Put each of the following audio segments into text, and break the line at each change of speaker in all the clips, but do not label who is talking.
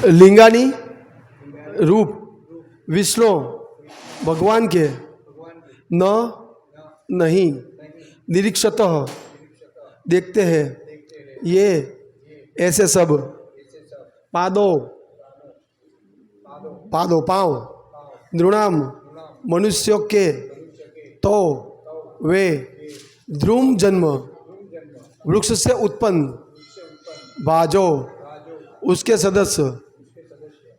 लिंगानी रूप विष्णु भगवान के न नहीं निरीक्षतः देखते हैं ये ऐसे सब पादों पादों पाँव नृणाम मनुष्यों के तो वे ध्रुम जन्म वृक्ष से उत्पन्न बाजो उसके सदस्य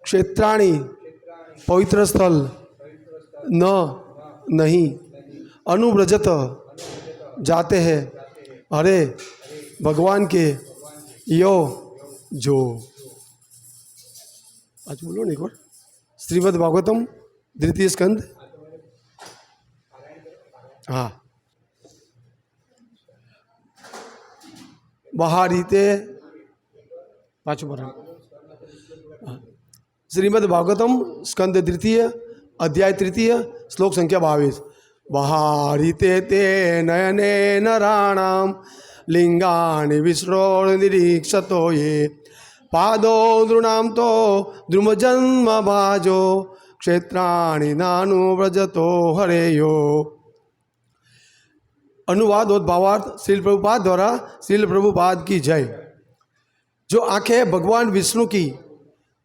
क्षेत्राणी पवित्र स्थल न नहीं अनुव्रजत जाते हैं अरे भगवान के यो जो आज बोलो नहीं श्रीमद् भागवतम द्वितीय स्कंद हाँ बहारीते पाँच बार श्रीमद् भागवतम स्कंद द्वितीय अध्याय तृतीय श्लोक संख्या 22 बहारीते ते नयने नराणाम लिंगानि विश्रोण निरीक्षतो ये पादो नृणाम तो द्रुमजन्म भाजो क्षेत्राणि नानुव्रजतो हरेयो। अनुवाद और भावार्थ श्रील प्रभुपाद द्वारा श्रील प्रभुपाद की जय। जो आंखें भगवान विष्णु की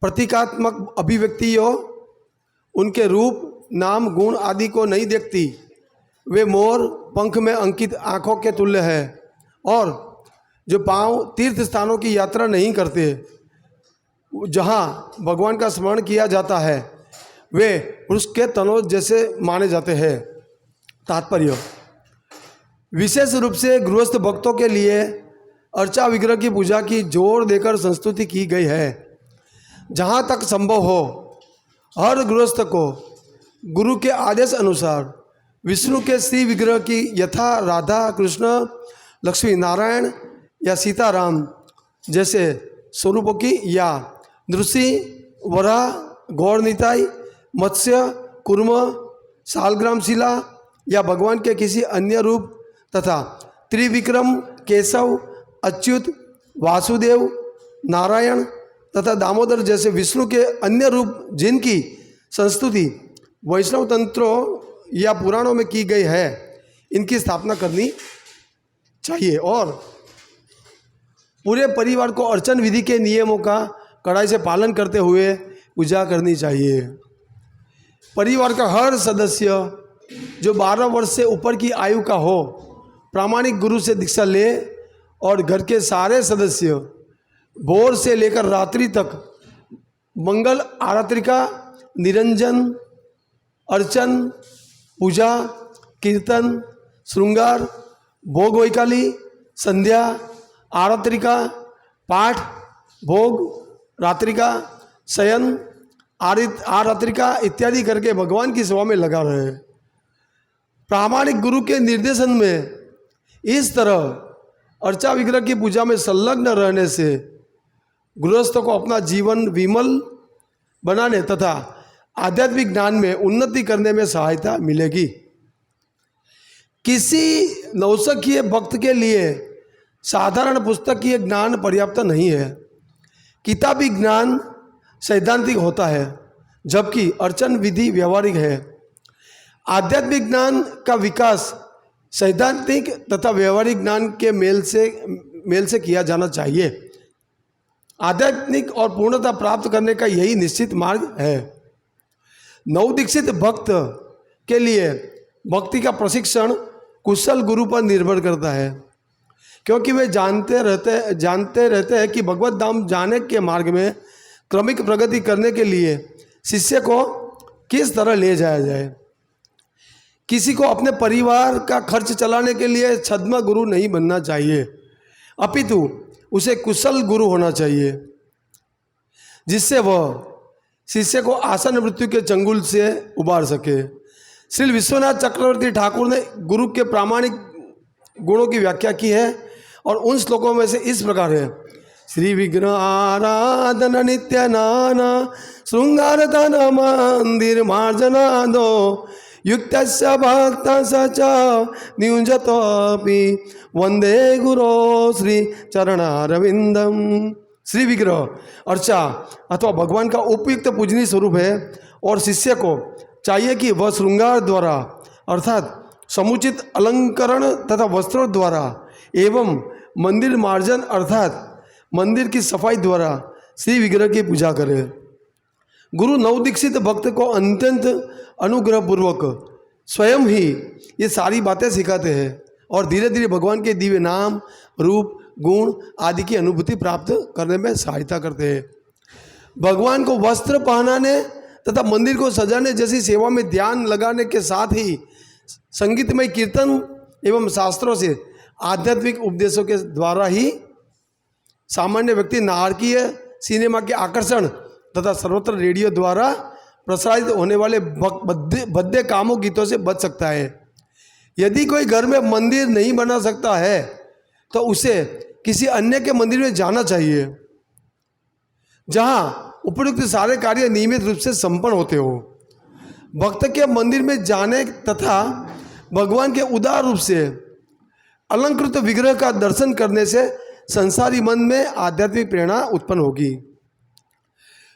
प्रतीकात्मक अभिव्यक्तियों उनके रूप नाम गुण आदि को नहीं देखती वे मोर पंख में अंकित आँखों के तुल्य है और जो पांव तीर्थ स्थानों की यात्रा नहीं करते जहाँ भगवान का स्मरण किया जाता है वे पुरुष के तनों जैसे माने जाते हैं। तात्पर्य विशेष रूप से गृहस्थ भक्तों के लिए अर्चा विग्रह की पूजा की जोर देकर संस्तुति की गई है। जहाँ तक संभव हो हर गृहस्थ को गुरु के आदेश अनुसार विष्णु के श्री विग्रह की यथा राधा कृष्ण लक्ष्मी नारायण या सीताराम जैसे स्वरूपों की या नृषि वराह गौर निताई मत्स्य कुर्म सालग्राम शिला या भगवान के किसी अन्य रूप तथा त्रिविक्रम केशव अच्युत वासुदेव नारायण तथा दामोदर जैसे विष्णु के अन्य रूप जिनकी संस्तुति वैष्णव तंत्रों या पुराणों में की गई है इनकी स्थापना करनी चाहिए और पूरे परिवार को अर्चन विधि के नियमों का कड़ाई से पालन करते हुए पूजा करनी चाहिए। परिवार का हर सदस्य जो 12 वर्ष से ऊपर की आयु का हो प्रामाणिक गुरु से दीक्षा ले और घर के सारे सदस्य भोर से लेकर रात्रि तक मंगल आरती का निरंजन अर्चन पूजा कीर्तन श्रृंगार भोग वैकाली संध्या आरती का पाठ भोग रात्रि का शयन आरती का इत्यादि करके भगवान की सेवा में लगा रहे। प्रामाणिक गुरु के निर्देशन में इस तरह अर्चा विग्रह की पूजा में संलग्न रहने से गृहस्थों को अपना जीवन विमल बनाने तथा आध्यात्मिक ज्ञान में उन्नति करने में सहायता मिलेगी। किसी नौसिखिए भक्त के लिए साधारण पुस्तकीय ज्ञान पर्याप्त नहीं है। किताबी ज्ञान सैद्धांतिक होता है जबकि अर्चन विधि व्यवहारिक है। आध्यात्मिक ज्ञान का विकास सैद्धांतिक तथा व्यवहारिक ज्ञान के मेल से किया जाना चाहिए। आध्यात्मिक और पूर्णता प्राप्त करने का यही निश्चित मार्ग है। नवदीक्षित भक्त के लिए भक्ति का प्रशिक्षण कुशल गुरु पर निर्भर करता है क्योंकि वे जानते रहते हैं कि भगवत धाम जाने के मार्ग में क्रमिक प्रगति करने के लिए शिष्य को किस तरह ले जाया जाए। किसी को अपने परिवार का खर्च चलाने के लिए छद्म गुरु नहीं बनना चाहिए अपितु उसे कुशल गुरु होना चाहिए जिससे वह शिष्य को आसन मृत्यु के चंगुल से उबार सके। श्री विश्वनाथ चक्रवर्ती ठाकुर ने गुरु के प्रामाणिक गुणों की व्याख्या की है और उन श्लोकों में से इस प्रकार है। श्री विग्रह आराधन नित्य नाना श्रृंगार धन मंदिर मार्जना दो युक्त भक्त सच नियुंजतोपि वंदे गुरो श्री चरणारविंदम। श्री विग्रह अर्चा अथवा भगवान का उपयुक्त पूजनीय स्वरूप है और शिष्य को चाहिए कि वह श्रृंगार द्वारा अर्थात समुचित अलंकरण तथा वस्त्रों द्वारा एवं मंदिर मार्जन अर्थात मंदिर की सफाई द्वारा श्री विग्रह की पूजा करे। गुरु नवदीक्षित भक्त को अत्यंत अनुग्रह पूर्वक स्वयं ही ये सारी बातें सिखाते हैं और धीरे धीरे भगवान के दिव्य नाम, रूप, गुण आदि की अनुभूति प्राप्त करने में सहायता करते हैं। भगवान को वस्त्र पहनाने तथा मंदिर को सजाने जैसी सेवा में ध्यान लगाने के साथ ही संगीतमय कीर्तन एवं शास्त्रों से आध्यात्मिक उपदेशों के द्वारा ही सामान्य व्यक्ति नारकीय सिनेमा के आकर्षण तथा सर्वत्र रेडियो द्वारा प्रसारित होने वाले भद्दे कामों गीतों से बच सकता है। यदि कोई घर में मंदिर नहीं बना सकता है तो उसे किसी अन्य के मंदिर में जाना चाहिए जहां उपयुक्त सारे कार्य नियमित रूप से संपन्न होते हो। भक्त के मंदिर में जाने तथा भगवान के उदार रूप से अलंकृत विग्रह का दर्शन करने से संसारी मन में आध्यात्मिक प्रेरणा उत्पन्न होगी।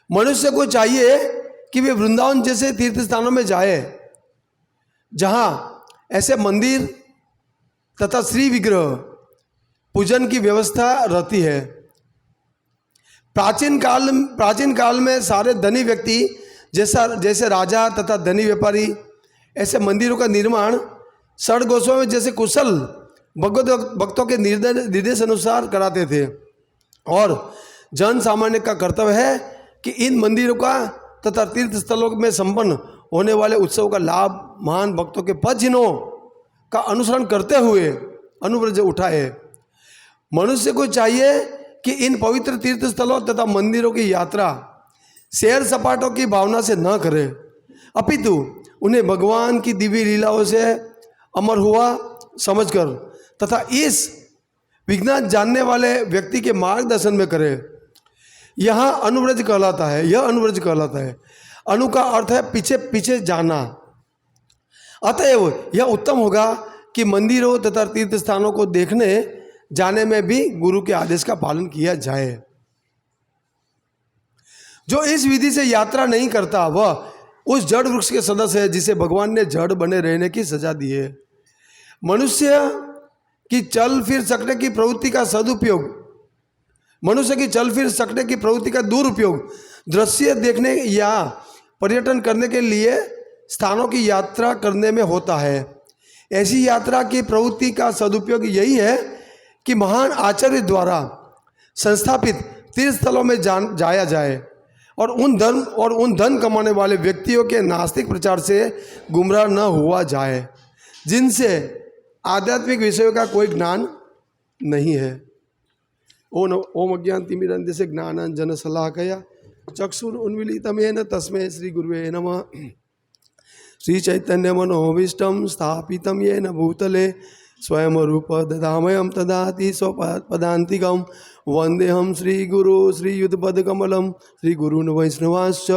मनुष्य को चाहिए कि वे वृंदावन जैसे तीर्थ स्थानों में जाए जहां ऐसे मंदिर तथा श्री विग्रह पूजन की व्यवस्था रहती है। प्राचीन काल में सारे धनी व्यक्ति जैसे राजा तथा धनी व्यापारी ऐसे मंदिरों का निर्माण षड गोस्वामी जैसे कुशल भक्तों के निर्देश अनुसार कराते थे और जन सामान्य का कर्तव्य है कि इन मंदिरों का तथा तीर्थ स्थलों में संपन्न होने वाले उत्सव का लाभ महान भक्तों के पदचिन्हों का अनुसरण करते हुए अनुव्रज उठाए। मनुष्य को चाहिए कि इन पवित्र तीर्थ स्थलों तथा मंदिरों की यात्रा सैर सपाटों की भावना से न करे, अपितु उन्हें भगवान की दिव्य लीलाओं से अमर हुआ समझकर तथा इस विज्ञान जानने वाले व्यक्ति के मार्गदर्शन में करे। यह अनुव्रज कहलाता है। अनु का अर्थ है पीछे पीछे जाना। अतएव यह उत्तम होगा कि मंदिरों तथा तीर्थ स्थानों को देखने जाने में भी गुरु के आदेश का पालन किया जाए। जो इस विधि से यात्रा नहीं करता वह उस जड़ वृक्ष के सदस्य है जिसे भगवान ने जड़ बने रहने की सजा दी है। मनुष्य की चल फिर सकने की प्रवृत्ति का दुरुपयोग दृश्य देखने या पर्यटन करने के लिए स्थानों की यात्रा करने में होता है। ऐसी यात्रा की प्रवृत्ति का सदुपयोग यही है कि महान आचार्य द्वारा संस्थापित तीर्थ स्थलों में जाया जाए और उन धन कमाने वाले व्यक्तियों के नास्तिक प्रचार से गुमराह न हुआ जाए जिनसे आध्यात्मिक विषयों का कोई ज्ञान नहीं है। ओम अज्ञानतिमिरन्धस्य ज्ञानाञ्जन शलाकया चक्षुर उन्मीलितं येन तस्मै श्री गुरुवे नमः। श्री चैतन्य मनोभीष्टं स्थापितं येन भूतले स्वयं रूप ददामयं तदाति स्वपदान्तिकं वन्देहं श्रीगुरु श्रीयुतपदकमलं श्रीगुरून् वैष्णवांश्च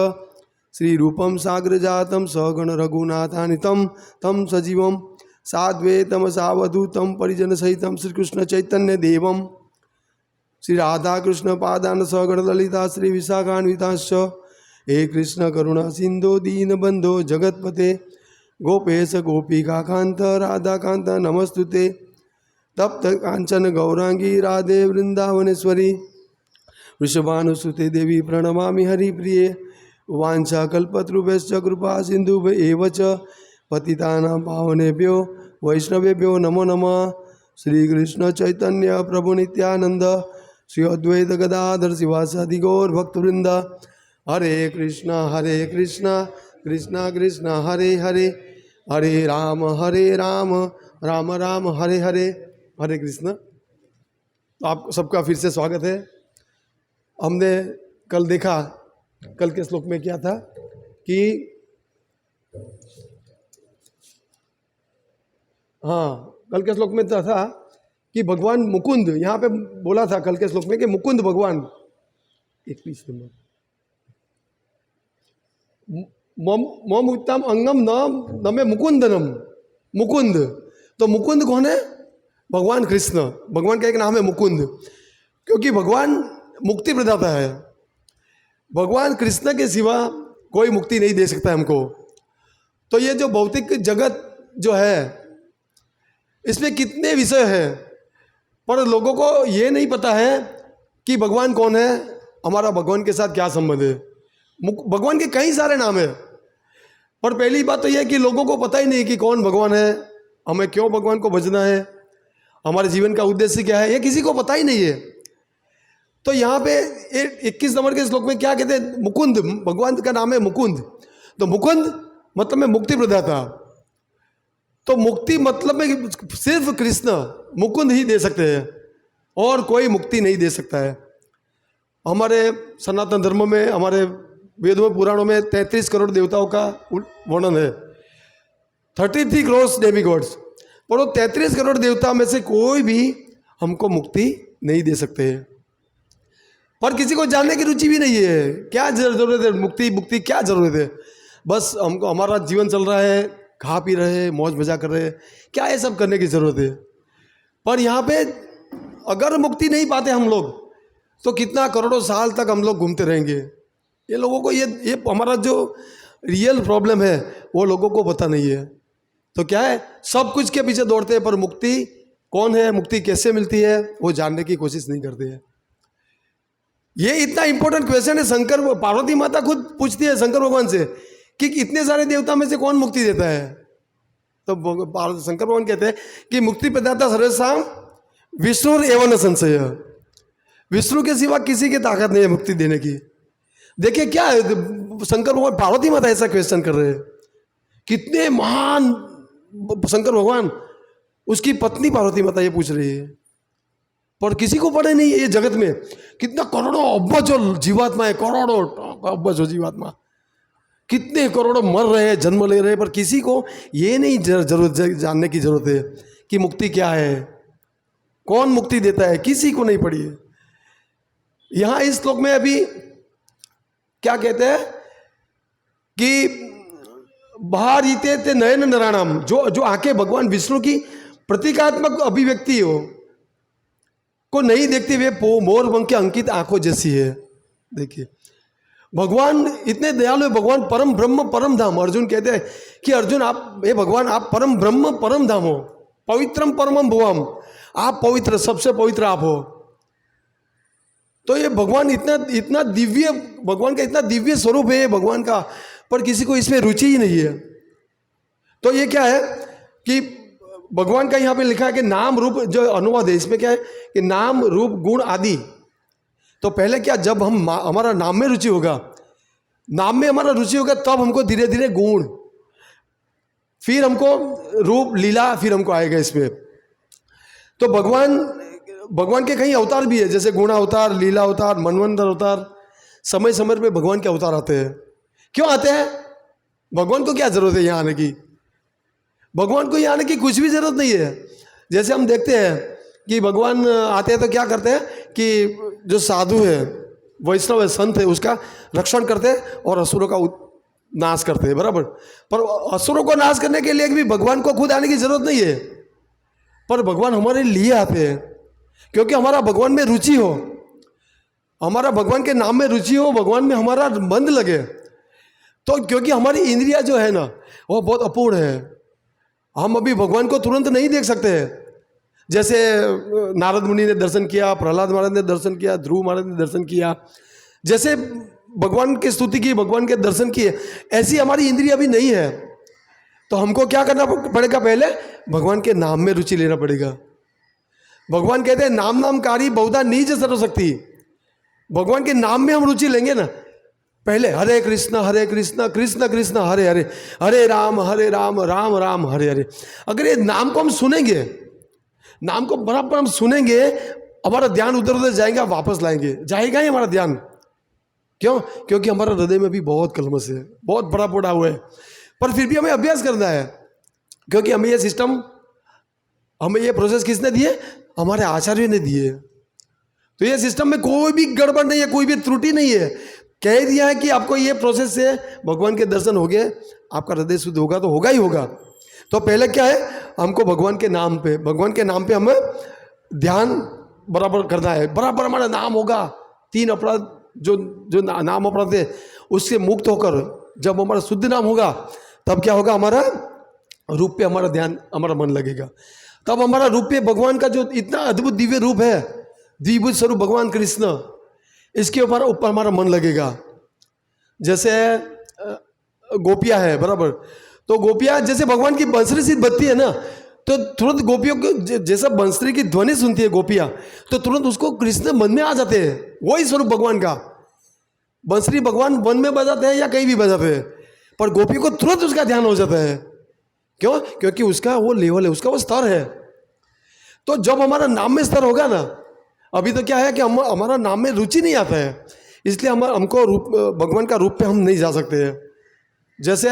श्रीरूपं साग्रजातं सगण रघुनाथान्वितं तं सजीवं साद्वैतं सावधूतं परिजनसहितं श्रीकृष्ण चैतन्य देवं श्री राधा कृष्ण पादान सगण ललिता श्री विशाखान्विताश्च हे कृष्ण करुणा सिंधु दीनबंधो जगतपते गोपेश गोपिका कांत राधा कांत नमस्तुते तप्त कांचन गौरांगी राधे वृंदावनेश्वरी वृषभानुसुते देवी प्रणमामि हरिप्रिये वांछा कल्पतरुभ्यश्च कृपा सिंधुभ्य एव च पतितानां पावनेभ्यो वैष्णवेभ्यो नमो नमः। श्री कृष्ण चैतन्य प्रभु नित्यानंद श्री अद्वैत गदाधर शिवासादि गौर भक्तवृंद हरे कृष्णा कृष्णा कृष्णा हरे हरे हरे राम राम राम हरे हरे हरे कृष्ण। तो आप सबका फिर से स्वागत है। हमने कल देखा, कल के श्लोक में क्या था कि कल के श्लोक में था कि भगवान मुकुंद, यहाँ पे बोला था कल के श्लोक में कि मुकुंद भगवान 21 नंबर मम उत्तम अंगम न में मुकुंदनम। मुकुंद, तो मुकुंद कौन है? भगवान कृष्ण। भगवान का एक नाम है मुकुंद, क्योंकि भगवान मुक्ति प्रदाता है। भगवान कृष्ण के सिवा कोई मुक्ति नहीं दे सकता हमको। तो ये जो भौतिक जगत जो है इसमें कितने विषय हैं, पर लोगों को ये नहीं पता है कि भगवान कौन है, हमारा भगवान के साथ क्या संबंध है। भगवान के कई सारे नाम है, पर पहली बात तो यह है कि लोगों को पता ही नहीं कि कौन भगवान है, हमें क्यों भगवान को भजना है, हमारे जीवन का उद्देश्य क्या है, ये किसी को पता ही नहीं है। तो यहाँ पे 21 नंबर के श्लोक में क्या कहते हैं, मुकुंद, भगवान का नाम है मुकुंद। तो मुकुंद मतलब में मुक्ति प्रदाता। तो मुक्ति मतलब में सिर्फ कृष्ण मुकुंद ही दे सकते हैं और कोई मुक्ति नहीं दे सकता है। हमारे सनातन धर्म में, हमारे वेदों में, पुराणों में 33 करोड़ देवताओं का वर्णन है, 33 करोड़ डेमिगॉड्स। पर वो 33 करोड़ देवता में से कोई भी हमको मुक्ति नहीं दे सकते हैं। पर किसी को जानने की रुचि भी नहीं है, क्या जरूरत है मुक्ति, मुक्ति क्या जरूरत है, बस हमको हमारा जीवन चल रहा है, खा पी रहे हैं, मौज मजा कर रहे हैं, क्या ये सब करने की ज़रूरत है। पर यहाँ पे अगर मुक्ति नहीं पाते हम लोग तो कितना करोड़ों साल तक हम लोग घूमते रहेंगे। ये लोगों को ये हमारा जो रियल प्रॉब्लम है वो लोगों को पता नहीं है। तो क्या है, सब कुछ के पीछे दौड़ते हैं, पर मुक्ति कौन है, मुक्ति कैसे मिलती है, वो जानने की कोशिश नहीं करते हैं। ये इतना इंपॉर्टेंट क्वेश्चन है, शंकर पार्वती माता खुद पूछती है शंकर भगवान से कि इतने सारे देवता में से कौन मुक्ति देता है। तो शंकर भगवान कहते हैं कि मुक्ति प्रदाता सर्वेषां विष्णु एवं न संशय, विष्णु के सिवा किसी की ताकत नहीं है मुक्ति देने की। देखिए क्या है, शंकर भगवान पार्वती माता ऐसा क्वेश्चन कर रहे हैं, कितने महान शंकर भगवान, उसकी पत्नी पार्वती माता ये पूछ रही है। पर किसी को पता नहीं है ये जगत में कितना करोड़ों अब्बजों जीवात्मा है, करोड़ों अब्बजों जीवात्मा, कितने करोड़ों मर रहे हैं, जन्म ले रहे हैं, पर किसी को ये नहीं जरूरत जानने की जरूरत है कि मुक्ति क्या है, कौन मुक्ति देता है, किसी को नहीं पड़ी है। यहाँ इस श्लोक में अभी क्या कहते हैं कि बाहर ईते थे नयन नराणाम, जो आंखें भगवान विष्णु की प्रतीकात्मक अभिव्यक्ति हो को नहीं देखते हुए मोर पंख के अंकित आंखों जैसी है। देखिए भगवान इतने दयालु है, भगवान परम ब्रह्म परम धाम। अर्जुन कहते हैं कि अर्जुन आप, हे भगवान आप परम ब्रह्म परम धाम हो, पवित्रम परमम भुवम, आप पवित्र, सबसे पवित्र आप हो। तो ये भगवान इतना दिव्य, भगवान का इतना दिव्य स्वरूप है भगवान का, पर किसी को इसमें रुचि ही नहीं है। तो ये क्या है कि भगवान का यहाँ पे लिखा है कि नाम रूप, जो अनुवाद है इसमें क्या है कि नाम रूप गुण आदि। तो पहले क्या, जब हम हमारा नाम में रुचि होगा, नाम में हमारा रुचि होगा, तब हमको धीरे धीरे गुण, फिर हमको रूप लीला, फिर हमको आएगा इसमें। तो भगवान के कई अवतार भी है, जैसे गुण अवतार, लीला अवतार, मनवंतर अवतार, समय समय पे भगवान के अवतार आते हैं। क्यों आते हैं, भगवान को क्या जरूरत है यहाँ आने की, भगवान को यहाँ आने की कुछ भी जरूरत नहीं है। जैसे हम देखते हैं कि भगवान आते हैं तो क्या करते हैं कि जो साधु है, वैष्णव है, संत है, उसका रक्षण करते हैं और असुरों का नाश करते हैं, बराबर। पर असुरों को नाश करने के लिए भी भगवान को खुद आने की जरूरत नहीं है, पर भगवान हमारे लिए आते हैं, क्योंकि हमारा भगवान में रुचि हो, हमारा भगवान के नाम में रुचि हो, भगवान में हमारा मन लगे। तो क्योंकि हमारी इंद्रिया जो है ना वो बहुत अपूर्ण है, हम अभी भगवान को तुरंत नहीं देख सकते हैं। जैसे नारद मुनि ने दर्शन किया, प्रहलाद महाराज ने दर्शन किया, ध्रुव महाराज ने दर्शन किया, जैसे भगवान की स्तुति की, भगवान के दर्शन किए, ऐसी हमारी इंद्रिय अभी नहीं है। तो हमको क्या करना पड़ेगा, पहले भगवान के नाम में रुचि लेना पड़ेगा। भगवान कहते हैं नाम नामकारी बहुधा नीच सर्वशक्ति। भगवान के नाम में हम रुचि लेंगे ना, पहले हरे कृष्ण कृष्ण कृष्ण हरे हरे, हरे राम राम राम हरे हरे। अगर ये नाम को हम सुनेंगे, नाम को बराबर हम सुनेंगे, हमारा ध्यान उधर उधर जाएगा, वापस लाएंगे, जाएगा ही हमारा ध्यान। क्यों? क्योंकि हमारा हृदय में भी बहुत कलमश है, बहुत बड़ा पड़ा हुआ है, पर फिर भी हमें अभ्यास करना है। क्योंकि हमें ये सिस्टम, हमें ये प्रोसेस किसने दिए, हमारे आचार्य ने दिए। तो ये सिस्टम में कोई भी गड़बड़ नहीं है, कोई भी त्रुटि नहीं है। कह दिया है कि आपको ये प्रोसेस से भगवान के दर्शन हो गए, आपका हृदय शुद्ध होगा तो होगा ही होगा। तो पहले क्या है, हमको भगवान के नाम पे हमें ध्यान बराबर करना है। बराबर हमारा नाम होगा, 3 अपराध जो जो नाम अपराध है उससे मुक्त होकर जब हमारा शुद्ध नाम होगा तब क्या होगा, हमारा रूप पे हमारा ध्यान, हमारा मन लगेगा। तब हमारा रूप पे भगवान का जो इतना अद्भुत दिव्य रूप है, द्विभुज स्वरूप भगवान कृष्ण, इसके ऊपर हमारा मन लगेगा। जैसे गोपियाँ है बराबर, तो गोपियाँ जैसे भगवान की बंसरी से बजती है ना, तो तुरंत गोपियों को जैसा बंसरी की ध्वनि सुनती है गोपियाँ, तो तुरंत उसको कृष्ण मन में आ जाते हैं। वही स्वरूप भगवान का। बंसरी भगवान वन में बजाते हैं या कहीं भी बजाते हैं, पर गोपी को तुरंत उसका ध्यान हो जाता है। क्यों? क्योंकि उसका वो लेवल है, उसका वो स्तर है। तो जब हमारा नाम में स्तर होगा ना, अभी तो क्या है कि हमारा नाम में रुचि नहीं आता है, इसलिए हमको रूप, भगवान का रूप पे हम नहीं जा सकते हैं। जैसे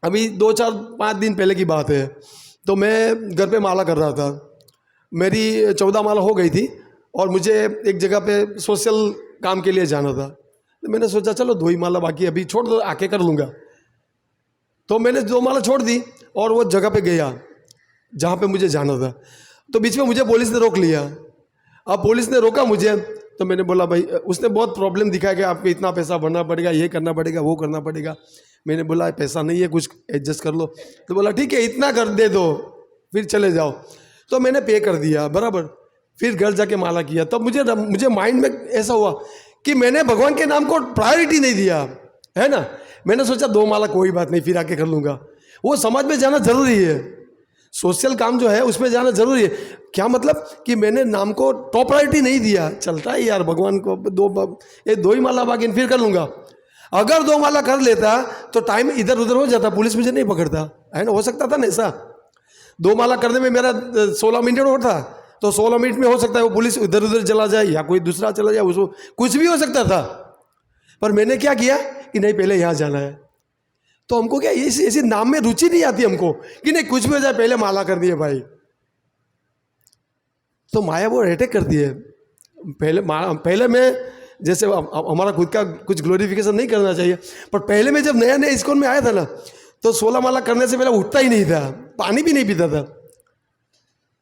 अभी 2-4-5 दिन पहले की बात है, तो मैं घर पे माला कर रहा था। मेरी 14 माला हो गई थी और मुझे एक जगह पे सोशल काम के लिए जाना था। तो मैंने सोचा चलो 2 ही माला बाकी, अभी छोड़ दो, आके कर लूँगा। तो मैंने 2 माला छोड़ दी और वो जगह पे गया जहाँ पे मुझे जाना था। तो बीच में मुझे पुलिस ने रोक लिया। अब पुलिस ने रोका मुझे, तो मैंने बोला भाई, उसने बहुत प्रॉब्लम दिखाया कि आपको इतना पैसा भरना पड़ेगा, ये करना पड़ेगा, वो करना पड़ेगा। मैंने बोला पैसा नहीं है, कुछ एडजस्ट कर लो। तो बोला ठीक है, इतना कर दे दो फिर चले जाओ। तो मैंने पे कर दिया बराबर। फिर घर जाके माला किया। तब मुझे माइंड में ऐसा हुआ कि मैंने भगवान के नाम को प्रायोरिटी नहीं दिया है ना। मैंने सोचा 2 माला कोई बात नहीं, फिर आके कर लूँगा। वो समाज में जाना जरूरी है, सोशल काम जो है उसमें जाना जरूरी है। क्या मतलब कि मैंने नाम को टॉप प्रायोरिटी नहीं दिया। चलता है यार, भगवान को 2 ही माला बाकी, फिर कर लूँगा। अगर 2 माला कर लेता तो टाइम इधर उधर हो जाता, पुलिस मुझे नहीं पकड़ता, है ना। हो सकता था ना ऐसा। 2 माला करने में मेरा 16 मिनट होता, तो 16 मिनट में हो सकता है वो पुलिस इधर उधर चला जाए या कोई दूसरा चला जाए, उसको कुछ भी हो सकता था। पर मैंने क्या किया कि नहीं, पहले यहाँ जाना है। तो हमको क्या ऐसी नाम में रुचि नहीं आती हमको कि नहीं कुछ भी हो जाए, पहले माला कर दिए भाई। तो माया वो अटैक करती है। पहले मैं, जैसे हमारा खुद का कुछ ग्लोरिफिकेशन नहीं करना चाहिए, पर पहले मैं जब नया नया इस्कॉन में आया था ना, तो 16 माला करने से पहले उठता ही नहीं था, पानी भी नहीं पीता था।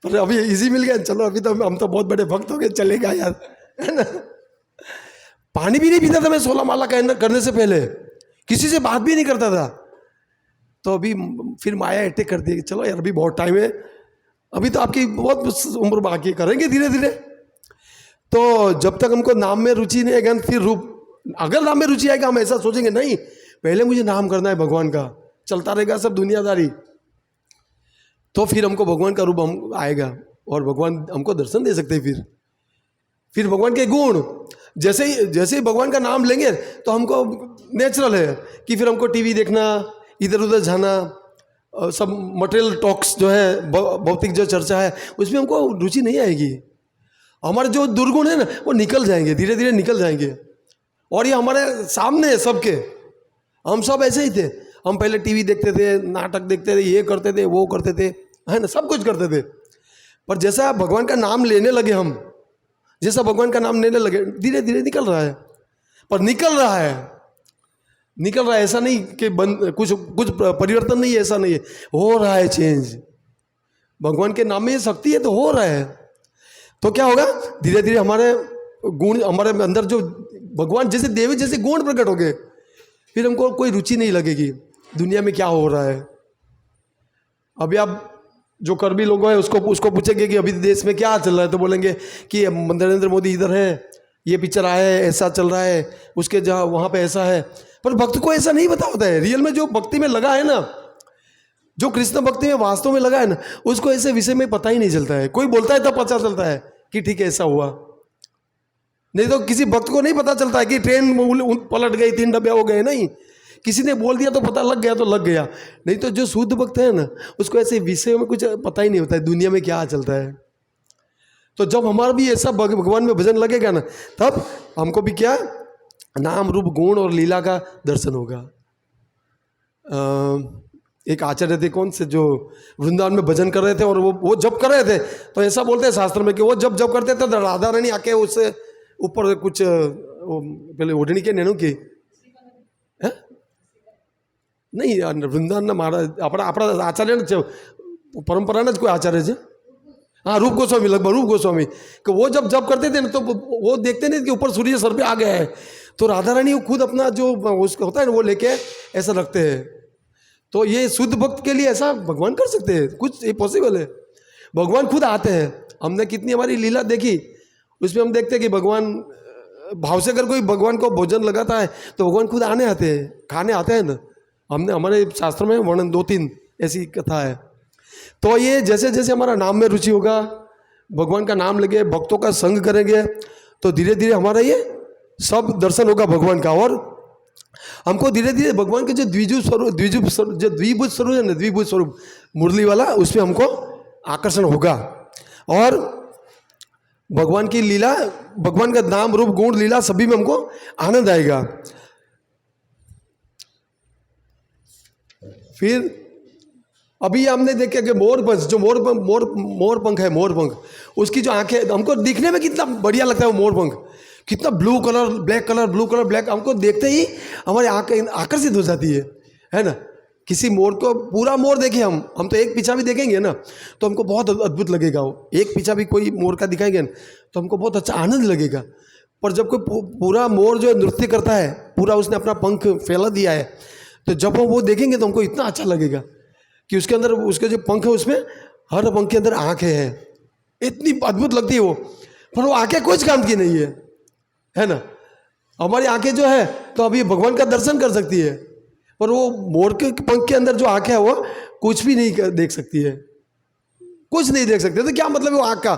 पर अभी इजी मिल गया, चलो अभी तो हम तो बहुत बड़े भक्त हो गए, चलेगा यार, है ना। पानी भी नहीं पीता था मैं 16 माला करने से पहले, किसी से बात भी नहीं करता था। तो अभी फिर माया अटैक कर दी, चलो यार अभी बहुत टाइम है, अभी तो आपकी बहुत उम्र बाकी, करेंगे धीरे धीरे। तो जब तक हमको नाम में रुचि नहीं आएगा, फिर रूप, अगर नाम में रुचि आएगा हम ऐसा सोचेंगे नहीं पहले मुझे नाम करना है भगवान का, चलता रहेगा सब दुनियादारी, तो फिर हमको भगवान का रूप हम आएगा और भगवान हमको दर्शन दे सकते हैं। फिर भगवान के गुण, जैसे ही भगवान का नाम लेंगे तो हमको नेचुरल है कि फिर हमको टीवी देखना, इधर उधर जाना, सब मटेरियल टॉक्स जो है, भौतिक जो चर्चा है, उसमें हमको रुचि नहीं आएगी। हमारे जो दुर्गुण है ना वो निकल जाएंगे, धीरे धीरे निकल जाएंगे। और ये हमारे सामने है सबके, हम सब ऐसे ही थे। हम पहले टीवी देखते थे, नाटक देखते थे, ये करते थे, वो करते थे, है ना, सब कुछ करते थे। पर जैसा भगवान का नाम लेने लगे हम, जैसा भगवान का नाम लेने लगे, धीरे धीरे निकल रहा है। पर निकल रहा है, ऐसा नहीं कि कुछ परिवर्तन नहीं है, ऐसा नहीं है, हो रहा है चेंज। भगवान के नाम में ये शक्ति है तो हो रहा है। तो क्या होगा, धीरे धीरे हमारे गुण, हमारे अंदर जो भगवान जैसे देवी जैसे गुण प्रकट हो गए, फिर हमको कोई रुचि नहीं लगेगी दुनिया में क्या हो रहा है। अभी आप जो कर्मी लोग हैं उसको पूछेंगे कि अभी देश में क्या चल रहा है, तो बोलेंगे कि नरेंद्र मोदी इधर है, ये पिक्चर आया है, ऐसा चल रहा है, उसके जहाँ वहाँ पे ऐसा है। पर भक्त को ऐसा नहीं पता होता है। रियल में जो भक्ति में लगा है ना, जो कृष्ण भक्ति में वास्तव में लगा है ना, उसको ऐसे विषय में पता ही नहीं चलता है। कोई बोलता है तब पता चलता है कि ठीक है ऐसा हुआ, नहीं तो किसी भक्त को नहीं पता चलता है कि ट्रेन पलट गई, 3 डब्बे हो गए। नहीं, किसी ने बोल दिया तो पता लग गया तो लग गया। नहीं तो जो शुद्ध भक्त है ना, उसको ऐसे विषय में कुछ पता ही नहीं होता है दुनिया में क्या चलता है। तो जब हमारा भी ऐसा भगवान में भजन लगेगा ना, तब हमको भी क्या, नाम रूप गुण और लीला का दर्शन होगा। एक आचार्य थे, कौन से, जो वृंदावन में भजन कर रहे थे, और वो जब कर रहे थे तो ऐसा बोलते हैं शास्त्र में कि वो जब करते थे तो राधा रानी आके उससे ऊपर कुछ पहले ओढ़नी के नैनू की नहीं, વૃંદાવનના महाराज આપણા આચાર્ય જ છે, પરંપરાના જ કોઈ આચાર્ય છે, हाँ, रूप गोस्वामी, लगभग रूप गोस्वामी कि वो जब जब करते थे ना तो वो देखते नहीं कि ऊपर सूर्य सर पे आ गया है, तो राधा रानी वो खुद अपना जो उसका होता है ना वो लेके ऐसा रखते हैं। तो ये शुद्ध भक्त के लिए ऐसा भगवान कर सकते हैं? कुछ ये पॉसिबल है? भगवान खुद आते हैं। हमने कितनी हमारी लीला देखी, उसमें हम देखते हैं कि भगवान भाव से अगर कोई भगवान को भोजन लगाता है तो भगवान खुद आने आते हैं, खाने आते हैं ना। हमने हमारे शास्त्र में वर्णन 2-3 ऐसी कथा है। तो ये जैसे जैसे हमारा नाम में रुचि होगा, भगवान का नाम लगे, भक्तों का संग करेंगे, तो धीरे धीरे हमारा ये सब दर्शन होगा भगवान का। और हमको धीरे धीरे भगवान के जो द्विभुज स्वरूप है ना, द्विभुज स्वरूप मुरली वाला, उसमें हमको आकर्षण होगा। और भगवान की लीला, भगवान का नाम रूप गुण लीला सभी में हमको आनंद आएगा। फिर अभी हमने देखा कि मोरपंख, जो मोरपंख है, मोरपंख उसकी जो आंखें, हमको दिखने में कितना बढ़िया लगता है वो मोरपंख, कितना blue colour black colour, blue colour black, हमको देखते ही हमारी आंखें आकर्षित हो जाती है ना। किसी मोर को पूरा मोर देखें हम तो एक पीछा भी देखेंगे ना तो हमको बहुत अद्भुत लगेगा। वो एक पीछा भी कोई मोर का दिखाएंगे ना तो हमको बहुत अच्छा आनंद लगेगा। पर जब कोई पूरा मोर जो नृत्य करता है, पूरा उसने अपना पंख फैला दिया है, तो जब हम वो देखेंगे तो हमको इतना अच्छा लगेगा कि उसके अंदर, उसके जो पंख है उसमें हर पंख के अंदर आंखें हैं, इतनी अद्भुत लगती है वो। पर वो आंखें कुछ काम की नहीं है ना। हमारी आंखें जो है तो अभी भगवान का दर्शन कर सकती है, पर वो मोर के पंख के अंदर जो आंखें है वो कुछ भी नहीं देख सकती है, कुछ नहीं देख सकते। तो क्या मतलब है वो आंख का?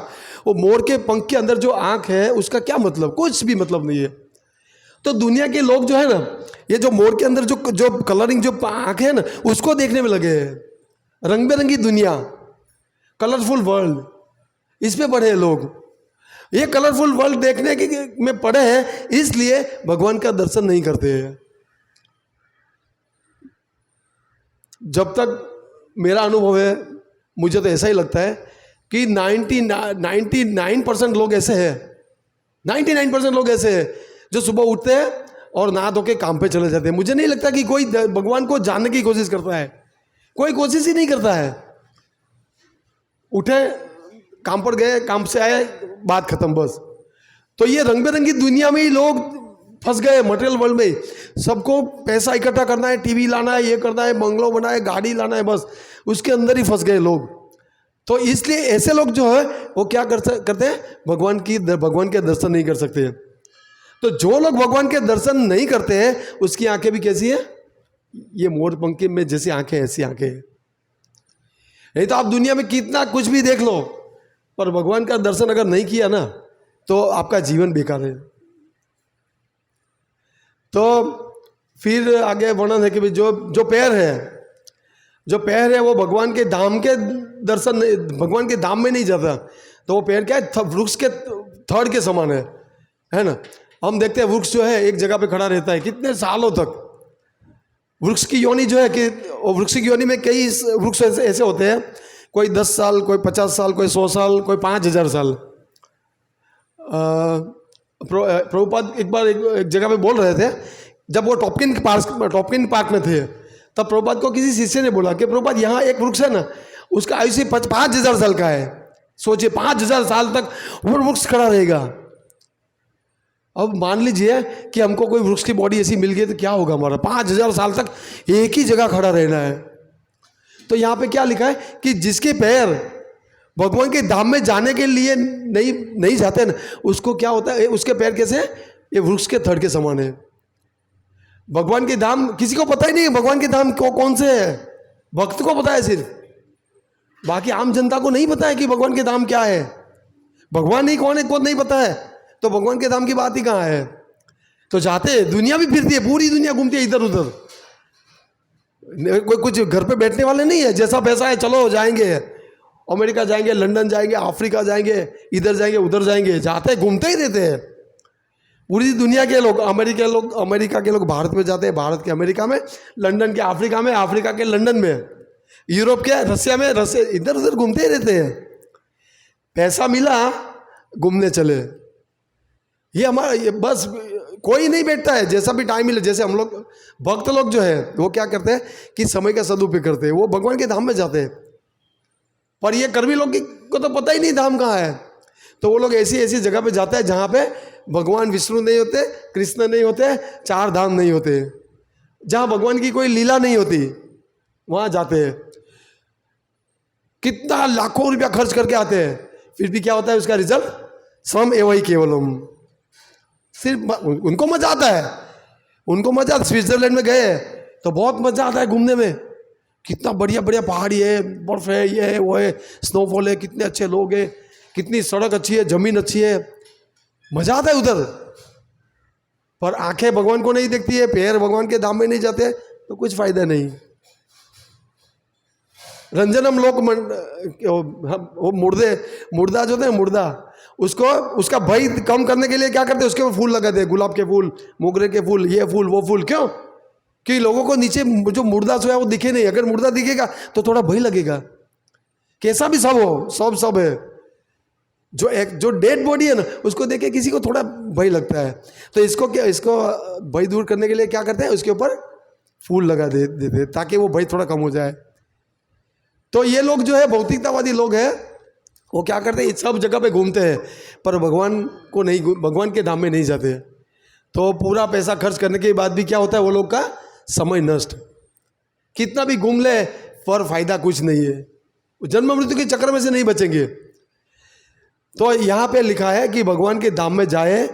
वो मोर के पंख के अंदर जो आंख है उसका क्या मतलब? कुछ भी मतलब नहीं है। तो दुनिया के लोग जो है ना, ये जो मोर के अंदर जो कलरिंग जो आंख है ना उसको देखने में लगे हैं। रंग बिरंगी दुनिया, कलरफुल वर्ल्ड, इस पे पड़े हैं लोग। ये कलरफुल वर्ल्ड देखने के में पड़े हैं, इसलिए भगवान का दर्शन नहीं करते हैं। जब तक मेरा अनुभव है, मुझे तो ऐसा ही लगता है कि 99% लोग ऐसे हैं, 99% लोग ऐसे हैं जो सुबह उठते हैं और नहा धो के काम पे चले जाते हैं। मुझे नहीं लगता कि कोई भगवान को जानने की कोशिश करता है, कोई कोशिश ही नहीं करता है। उठे, काम पर गए, काम से आए, बात खत्म, बस। तो ये रंग बिरंगी दुनिया में ही लोग फंस गए, मटेरियल वर्ल्ड में। सबको पैसा इकट्ठा करना है, टीवी लाना है, ये करना है, बंगलो बनाए, गाड़ी लाना है, बस उसके अंदर ही फंस गए लोग। तो इसलिए ऐसे लोग जो है वो क्या करते हैं, भगवान के दर्शन नहीं कर सकते। तो जो लोग भगवान के दर्शन नहीं करते हैं उसकी आंखें भी कैसी है? ये मोर पंख में जैसी आंखें, ऐसी आंखें हैं। नहीं तो आप दुनिया में कितना कुछ भी देख लो, पर भगवान का दर्शन अगर नहीं किया ना तो आपका जीवन बेकार है। तो फिर आगे वर्णन है कि जो पैर है वो भगवान के धाम के दर्शन, भगवान के धाम में नहीं जाता। तो वो पैर क्या है? वृक्ष के थड़ के समान है ना। हम देखते हैं वृक्ष जो है एक जगह पे खड़ा रहता है कितने सालों तक। वृक्ष की योनि जो है कि वृक्ष की योनि में कई वृक्ष ऐसे होते हैं, कोई 10 साल, कोई 50 साल, कोई 100 साल, कोई 5000 साल। प्रभुपाद एक बार एक जगह पे बोल रहे थे, जब वो टॉपकिन पार्क में थे, तब प्रभुपाद को किसी शिष्य ने बोला कि प्रभुपाद यहाँ एक वृक्ष है ना, उसका आयुष्य 5000 साल का है। सोचिए 5000 साल तक वो वृक्ष खड़ा रहेगा। अब मान लीजिए कि हमको कोई वृक्ष की बॉडी ऐसी मिल गई तो क्या होगा हमारा? 5000 साल तक एक ही जगह खड़ा रहना है। तो यहाँ पे क्या लिखा है कि जिसके पैर भगवान के धाम में जाने के लिए नहीं जाते ना, उसको क्या होता है, उसके पैर कैसे है? ये वृक्ष के थड़ के समान है। भगवान के धाम किसी को पता ही नहीं है, भगवान के धाम कौन से है, भक्त को पता है सिर्फ, बाकी आम जनता को नहीं पता है कि भगवान के धाम क्या है। भगवान ही कौन है खुद नहीं पता है, तो भगवान के धाम की बात ही कहाँ है। तो जाते, दुनिया भी फिरती है, पूरी दुनिया घूमती है इधर उधर। कोई कुछ घर पे बैठने वाले नहीं है, जैसा पैसा है चलो जाएंगे, अमेरिका जाएंगे, लंदन जाएंगे, अफ्रीका जाएंगे, इधर जाएंगे, उधर जाएंगे, जाते घूमते ही रहते हैं। पूरी दुनिया के लोग, अमेरिका के लोग भारत में जाते हैं, भारत के अमेरिका में, लंदन के अफ्रीका में, अफ्रीका के लंदन में, यूरोप के रसिया में, रसिया, इधर उधर घूमते ही रहते हैं। पैसा मिला घूमने चले, ये हमारा, ये बस कोई नहीं बैठता है, जैसा भी टाइम मिले। जैसे हम लोग भक्त लोग जो है वो क्या करते हैं कि समय का सदुपयोग करते हैं, वो भगवान के धाम में जाते हैं। पर ये कर्मी लोग को तो पता ही नहीं धाम कहाँ है। तो वो लोग ऐसी ऐसी जगह पे जाते हैं जहाँ पे भगवान विष्णु नहीं होते, कृष्ण नहीं होते, चार धाम नहीं होते, जहाँ भगवान की कोई लीला नहीं होती, वहाँ जाते हैं। कितना लाखों रुपया खर्च करके आते हैं, फिर भी क्या होता है उसका रिजल्ट? श्रम एवं ही केवलम। सिर्फ उनको मजा आता है, उनको मजा आता है। स्विट्जरलैंड में गए तो बहुत मजा आता है घूमने में, कितना बढ़िया बढ़िया पहाड़ी है, बर्फ है, ये है वो है, स्नोफॉल है, कितने अच्छे लोग हैं, कितनी सड़क अच्छी है, जमीन अच्छी है, मजा आता है उधर। पर आंखें भगवान को नहीं देखती है, पैर भगवान के धाम में नहीं जाते, तो कुछ फायदा नहीं। रंजनम लोक वो मुर्दा जो थे, मुर्दा, उसको उसका भय कम करने के लिए क्या करते हैं? उसके ऊपर फूल लगाते हैं, गुलाब के फूल, मोगरे के फूल, ये फूल वो फूल। क्यों? कि लोगों को नीचे जो मुर्दा सोया वो दिखे नहीं। अगर मुर्दा दिखेगा तो थोड़ा भय लगेगा। कैसा भी सब हो, सब है। जो डेड बॉडी है ना, उसको देख के किसी को थोड़ा भय लगता है। तो इसको भय दूर करने के लिए क्या करते हैं? उसके ऊपर फूल लगा देते ताकि वो भय थोड़ा कम हो जाए। तो ये लोग जो है भौतिकतावादी लोग हैं, वो क्या करते हैं? सब जगह पे घूमते हैं पर भगवान को नहीं, भगवान के धाम में नहीं जाते। तो पूरा पैसा खर्च करने के बाद भी क्या होता है? वो लोग का समय नष्ट। कितना भी घूम ले पर फायदा कुछ नहीं है, जन्म मृत्यु के चक्कर में से नहीं बचेंगे। तो यहाँ पे लिखा है कि भगवान के धाम में जाए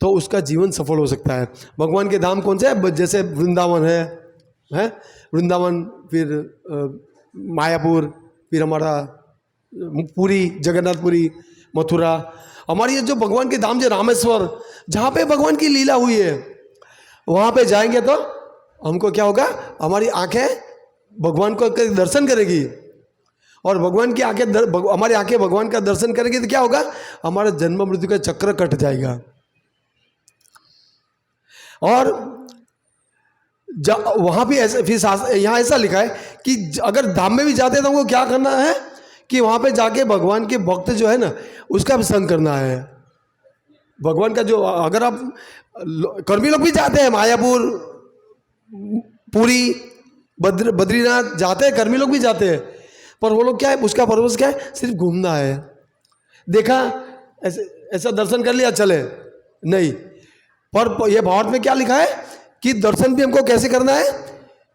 तो उसका जीवन सफल हो सकता है। भगवान के धाम कौन से है? जैसे वृंदावन है वृंदावन, फिर मायापुर, फिर हमारा पुरी, जगन्नाथपुरी, मथुरा। हमारी ये जो भगवान के धाम जो रामेश्वर, जहाँ पे भगवान की लीला हुई है, वहाँ पे जाएंगे तो हमको क्या होगा? हमारी आंखें भगवान को दर्शन करेगी, और भगवान की आंखें हमारी आंखें भगवान का दर्शन करेगी तो क्या होगा? हमारा जन्म मृत्यु का चक्र कट जाएगा। और वहाँ भी ऐसा, फिर यहाँ ऐसा लिखा है कि अगर धाम में भी जाते हैं तो हमको क्या करना है? कि वहाँ पे जाके भगवान के भक्त जो है ना, उसका भी संग करना है। भगवान का जो, अगर आप कर्मी लोग भी जाते हैं, मायापुर, पुरी, बद्रीनाथ जाते हैं, कर्मी लोग भी जाते हैं, पर वो लोग क्या है? उसका पर्पस क्या है? सिर्फ घूमना है। देखा ऐसा दर्शन कर लिया, चले नहीं। पर ये भारत में क्या लिखा है कि दर्शन भी हमको कैसे करना है?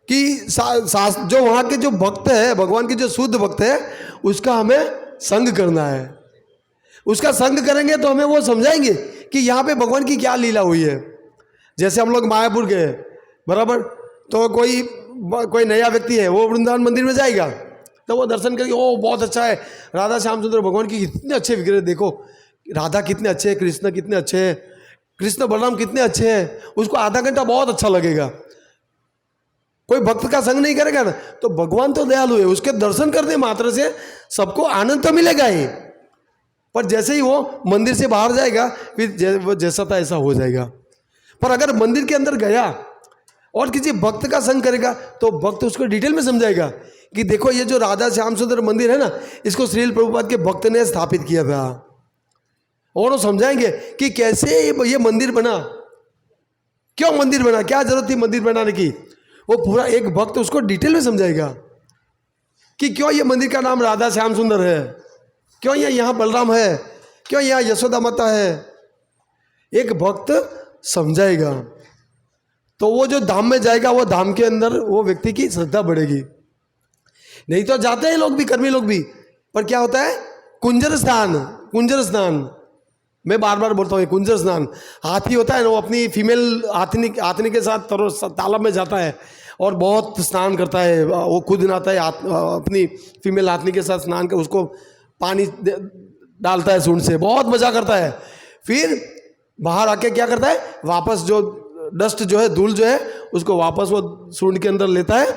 कि जो वहाँ के जो भक्त है, भगवान के जो शुद्ध भक्त है, उसका हमें संग करना है। उसका संग करेंगे तो हमें वो समझाएंगे कि यहाँ पे भगवान की क्या लीला हुई है। जैसे हम लोग मायापुर गए, बराबर, तो कोई नया व्यक्ति है, वो वृंदावन मंदिर में जाएगा तो वो दर्शन करेंगे, ओ बहुत अच्छा है, राधा श्याम सुंदर भगवान की कितने अच्छे विग्रह, देखो राधा कितने अच्छे हैं, कृष्ण कितने अच्छे हैं, कृष्ण बलराम कितने अच्छे हैं। उसको आधा घंटा बहुत अच्छा लगेगा। कोई भक्त का संग नहीं करेगा ना, तो भगवान तो दयालु है, उसके दर्शन करने मात्र से सबको आनंद तो मिलेगा ही, पर जैसे ही वो मंदिर से बाहर जाएगा फिर जैसा था ऐसा हो जाएगा। पर अगर मंदिर के अंदर गया और किसी भक्त का संग करेगा तो भक्त उसको डिटेल में समझाएगा कि देखो ये जो राधा श्याम सुंदर मंदिर है ना, इसको श्रील प्रभुपाद के भक्त ने स्थापित किया था। और वो समझाएंगे कि कैसे ये मंदिर बना, क्यों मंदिर बना, क्या जरूरत थी मंदिर बनाने की। वो पूरा एक भक्त उसको डिटेल में समझाएगा कि क्यों ये मंदिर का नाम राधा श्याम सुंदर है, क्यों ये यहाँ बलराम है, क्यों यहाँ यशोदा माता है। एक भक्त समझाएगा तो वो जो धाम में जाएगा, वो धाम के अंदर वो व्यक्ति की श्रद्धा बढ़ेगी। नहीं तो जाते हैं लोग भी, कर्मी लोग भी, पर क्या होता है? कुंजर स्नान, मैं बार बार बोलता हूँ, कुंजर स्नान। हाथी होता है ना, वो अपनी फीमेल हाथनी के साथ तालाब में जाता है और बहुत स्नान करता है, वो खुद नहाता है, अपनी फीमेल हाथनी के साथ स्नान कर उसको पानी डालता है सूंड से, बहुत मजा करता है। फिर बाहर आके क्या करता है? वापस जो डस्ट जो है, धूल जो है, उसको वापस वो सूंड के अंदर लेता है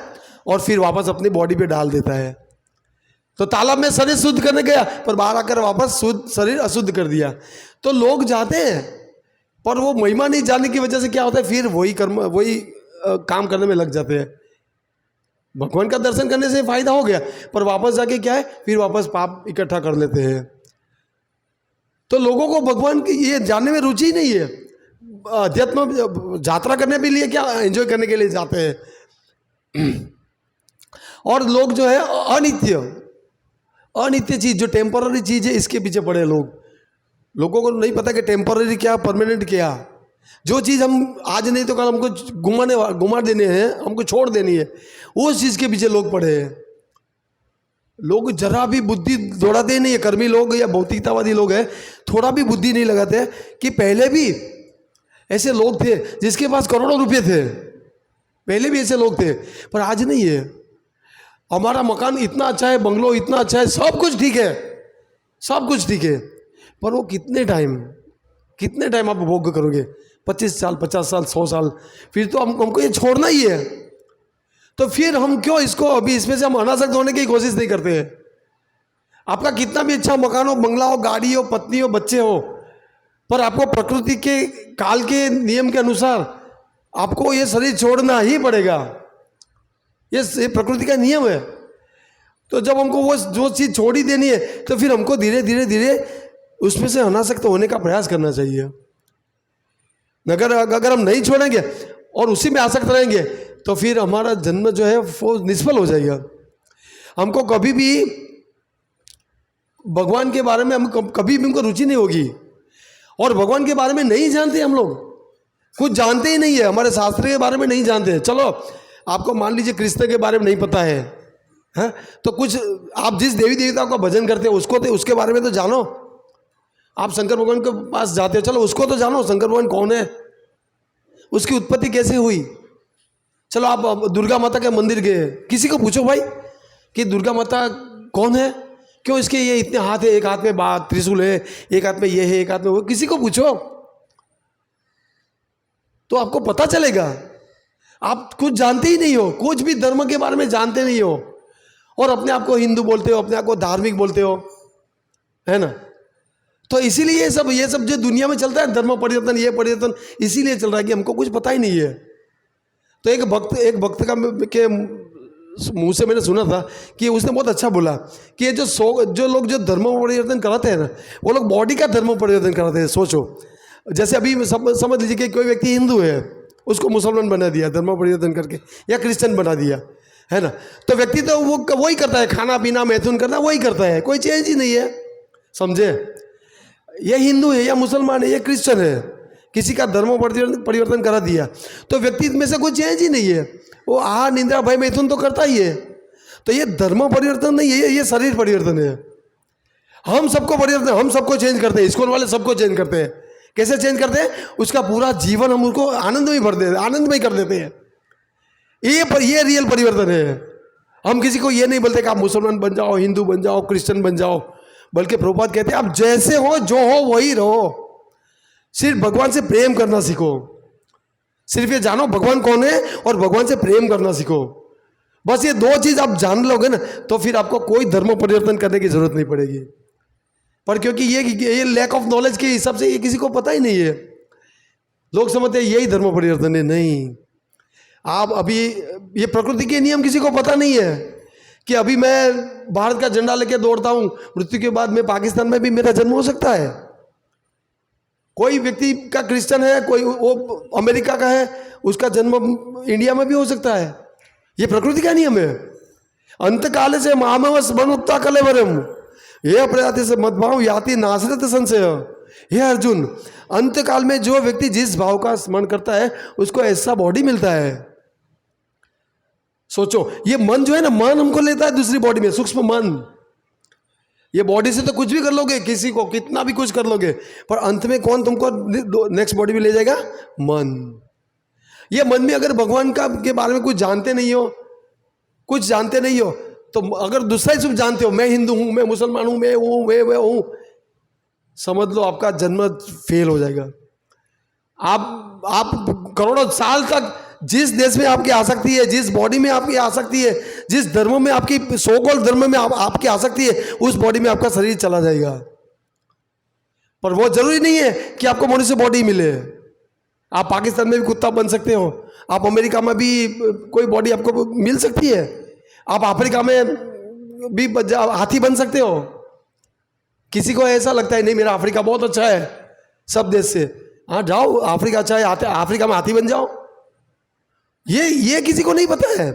और फिर वापस अपनी बॉडी पे डाल देता है। तो तालाब में शरीर शुद्ध करने गया, पर बाहर आकर वापस शरीर अशुद्ध कर दिया। तो लोग जाते हैं, पर वो महिमा नहीं जानने की वजह से क्या होता है? फिर वही काम करने में लग जाते हैं। भगवान का दर्शन करने से फायदा हो गया, पर वापस जाके क्या है? फिर वापस पाप इकट्ठा कर लेते हैं। तो लोगों को भगवान की ये जानने में रुचि नहीं है। अध्यात्म यात्रा करने के लिए, क्या एंजॉय करने के लिए जाते हैं। और लोग जो है अनित्य, अनित्य चीज, जो टेम्पररी चीज है, इसके पीछे पड़े लोग। लोगों को नहीं पता कि टेम्पररी क्या, परमानेंट क्या। जो चीज़ हम आज नहीं तो कल हमको घुमा देने हैं, हमको छोड़ देनी है, उस चीज़ के पीछे लोग पड़े हैं। लोग जरा भी बुद्धि दौड़ाते नहीं है, कर्मी लोग या भौतिकतावादी लोग हैं, थोड़ा भी बुद्धि नहीं लगाते कि पहले भी ऐसे लोग थे जिसके पास करोड़ों रुपए थे, पहले भी ऐसे लोग थे, पर आज नहीं है। हमारा मकान इतना अच्छा है, बंगलो इतना अच्छा है, सब कुछ ठीक है, सब कुछ ठीक है, पर वो कितने टाइम आप भोग करोगे? 25 साल, 50 साल, 100 साल, फिर तो हमको ये छोड़ना ही है। तो फिर हम क्यों इसको अभी इसमें से हम अनासक्त होने की कोशिश नहीं करते हैं? आपका कितना भी अच्छा मकान हो, बंगला हो, गाड़ी हो, पत्नी हो, बच्चे हो, पर आपको प्रकृति के काल के नियम के अनुसार आपको ये शरीर छोड़ना ही पड़ेगा। ये प्रकृति का नियम है। तो जब हमको वो जो चीज़ छोड़ ही देनी है, तो फिर हमको धीरे धीरे उसमें से अनासक्त होने का प्रयास करना चाहिए। अगर हम नहीं छोड़ेंगे और उसी में आसक्त रहेंगे, तो फिर हमारा जन्म जो है वो निष्फल हो जाएगा। हमको कभी भी भगवान के बारे में कभी भी हमको रुचि नहीं होगी, और भगवान के बारे में नहीं जानते हम लोग, कुछ जानते ही नहीं है, हमारे शास्त्र के बारे में नहीं जानते। चलो आपको मान लीजिए कृष्ण के बारे में नहीं पता है, तो कुछ आप जिस देवी देवता का भजन करते हो उसके बारे में तो जानो। आप शंकर भगवान के पास जाते हो, चलो उसको तो जानो, शंकर भगवान कौन है, उसकी उत्पत्ति कैसे हुई। चलो आप दुर्गा माता के मंदिर गए, किसी को पूछो भाई कि दुर्गा माता कौन है, क्यों इसके ये इतने हाथ है, एक हाथ में त्रिशूल है, एक हाथ में ये है, एक हाथ में वो, किसी को पूछो तो आपको पता चलेगा। आप कुछ जानते ही नहीं हो, कुछ भी धर्म के बारे में जानते नहीं हो, और अपने आप को हिंदू बोलते हो, अपने आप को धार्मिक बोलते हो, है ना। तो इसीलिए ये सब जो दुनिया में चलता है, धर्म परिवर्तन, ये परिवर्तन इसीलिए चल रहा है कि हमको कुछ पता ही नहीं है। तो एक भक्त के मुंह से मैंने सुना था कि उसने बहुत अच्छा बोला कि ये जो लोग जो धर्म परिवर्तन कराते हैं ना, वो लोग बॉडी का धर्म परिवर्तन कराते हैं। सोचो, जैसे अभी समझ लीजिए कि कोई व्यक्ति हिंदू है, उसको मुसलमान बना दिया धर्म परिवर्तन करके, या क्रिश्चियन बना दिया, है ना। तो व्यक्ति तो वही करता है, खाना पीना मैथुन करना वही करता है, कोई चेंज ही नहीं है, समझे। ये हिंदू है या मुसलमान है या क्रिश्चियन है, किसी का धर्म परिवर्तन करा दिया तो व्यक्ति में से कोई चेंज ही नहीं है, वो आहार निंद्रा भय मैथुन तो करता ही है। तो ये धर्म परिवर्तन नहीं है, ये शरीर परिवर्तन है। हम सबको चेंज करते हैं, स्कूल वाले सबको चेंज करते हैं। कैसे चेंज करते हैं? उसका पूरा जीवन हम उसको आनंदमय कर देते हैं। ये रियल परिवर्तन है। हम किसी को ये नहीं बोलते कि आप मुसलमान बन जाओ, हिंदू बन जाओ, क्रिश्चियन बन जाओ, बल्कि प्रभुपाद कहते हैं आप जैसे हो, जो हो वही रहो, सिर्फ भगवान से प्रेम करना सीखो। सिर्फ ये जानो भगवान कौन है और भगवान से प्रेम करना सीखो। बस ये दो चीज आप जान लोगे ना, तो फिर आपको कोई धर्म परिवर्तन करने की जरूरत नहीं पड़ेगी। पर क्योंकि ये लैक ऑफ नॉलेज के हिसाब से ये किसी को पता ही नहीं है, लोग समझते हैं यही धर्म परिवर्तन है। नहीं, आप अभी ये प्रकृति के नियम किसी को पता नहीं है कि अभी मैं भारत का झंडा लेके दौड़ता हूं, मृत्यु के बाद में पाकिस्तान में भी मेरा जन्म हो सकता है। कोई व्यक्ति का क्रिश्चियन है, कोई वो अमेरिका का है, उसका जन्म इंडिया में भी हो सकता है। ये प्रकृति का नियम है। अंत काल से महामवस बनुक्ता कलेवरम ये अप्रयाति से मदभाव याति नासरत संशय। हे अर्जुन, अंत काल में जो व्यक्ति जिस भाव का स्मरण करता है उसको ऐसा बॉडी मिलता है। सोचो, ये मन जो है ना, मन हमको लेता है दूसरी बॉडी में, सूक्ष्म मन। ये बॉडी से तो कुछ भी कर लोगे, किसी को कितना भी कुछ कर लोगे, पर अंत में कौन तुमको नेक्स्ट बॉडी में ले जाएगा? मन। ये मन में अगर भगवान का के बारे में कुछ जानते नहीं हो, तो अगर दूसरा ही सब जानते हो, मैं हिंदू हूं, मैं मुसलमान हूं, मैं हूं, मैं हूं, समझ लो आपका जन्म फेल हो जाएगा। आप करोड़ों साल तक जिस देश में आपकी आसक्ति है, जिस बॉडी में आपकी आसक्ति है, जिस धर्म में आपकी सो-कॉल्ड धर्म में आपकी आसक्ति है, उस बॉडी में आपका शरीर चला जाएगा। पर वो जरूरी नहीं है कि आपको मनुष्य बॉडी मिले। आप पाकिस्तान में भी कुत्ता बन सकते हो, आप अमेरिका में भी कोई बॉडी आपको मिल सकती है, आप अफ्रीका में भी हाथी बन सकते हो। किसी को ऐसा लगता है नहीं मेरा अफ्रीका बहुत अच्छा है सब देश से, हाँ जाओ अफ्रीका अच्छा है, अफ्रीका में हाथी बन जाओ। ये किसी को नहीं पता है।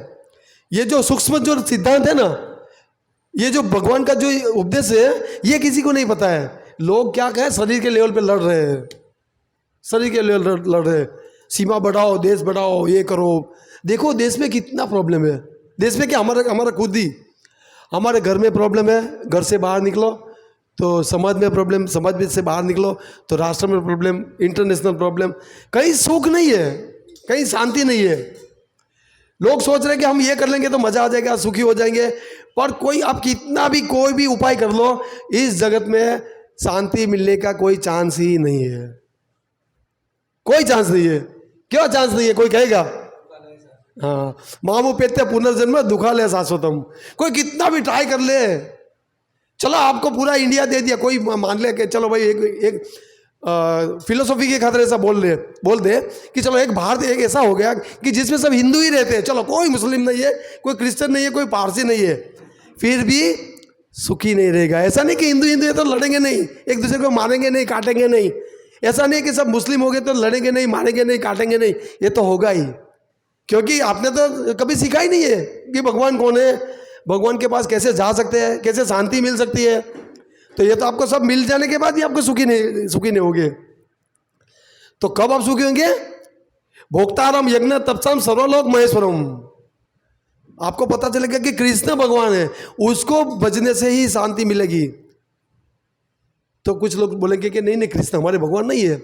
ये जो सूक्ष्म जो सिद्धांत है ना, ये जो भगवान का जो उपदेश है ये किसी को नहीं पता है। लोग क्या कहें, शरीर के लेवल पे लड़ रहे हैं, शरीर के लेवल लड़ रहे हैं, सीमा बढ़ाओ, देश बढ़ाओ, ये करो। देखो देश में कितना प्रॉब्लम है। देश में क्या, हमारा खुद ही, हमारे घर में प्रॉब्लम है, घर से बाहर निकलो तो समाज में प्रॉब्लम, समाज में से बाहर निकलो तो राष्ट्र में प्रॉब्लम, इंटरनेशनल प्रॉब्लम। कहीं सुख नहीं है, कहीं शांति नहीं है। लोग सोच रहे हैं कि हम ये कर लेंगे तो मजा आ जाएगा, सुखी हो जाएंगे, पर कोई, आप कितना भी कोई भी उपाय कर लो, इस जगत में शांति मिलने का कोई चांस ही नहीं है, कोई चांस नहीं है। क्यों चांस नहीं है, कोई कहेगा? हाँ, मामू पेत्य पुनर्जन्म दुखालय शाश्वतम। कोई कितना भी ट्राई कर ले, चलो आपको पूरा इंडिया दे दिया, कोई मान ले कि चलो भाई एक फिलोसॉफी के खातिर ऐसा बोल दे कि चलो एक भारत एक ऐसा हो गया कि जिसमें सब हिंदू ही रहते हैं, चलो कोई मुस्लिम नहीं है, कोई क्रिश्चियन नहीं है, कोई पारसी नहीं है, फिर भी सुखी नहीं रहेगा। ऐसा नहीं कि हिंदू है तो लड़ेंगे नहीं, एक दूसरे को मारेंगे नहीं, काटेंगे नहीं। ऐसा नहीं कि सब मुस्लिम हो गए तो लड़ेंगे नहीं, मारेंगे नहीं, काटेंगे नहीं। ये तो होगा ही, क्योंकि आपने तो कभी सीखा ही नहीं है कि भगवान कौन है, भगवान के पास कैसे जा सकते हैं, कैसे शांति मिल सकती है। तो ये तो आपको सब मिल जाने के बाद ही आपको सुखी नहीं होगे। तो कब आप सुखी होंगे? भोक्तारम यज्ञ तपसम सर्वलोक महेश्वरम। आपको पता चलेगा कि कृष्ण भगवान है, उसको भजने से ही शांति मिलेगी। तो कुछ लोग बोलेंगे कि नहीं कृष्ण हमारे भगवान नहीं है।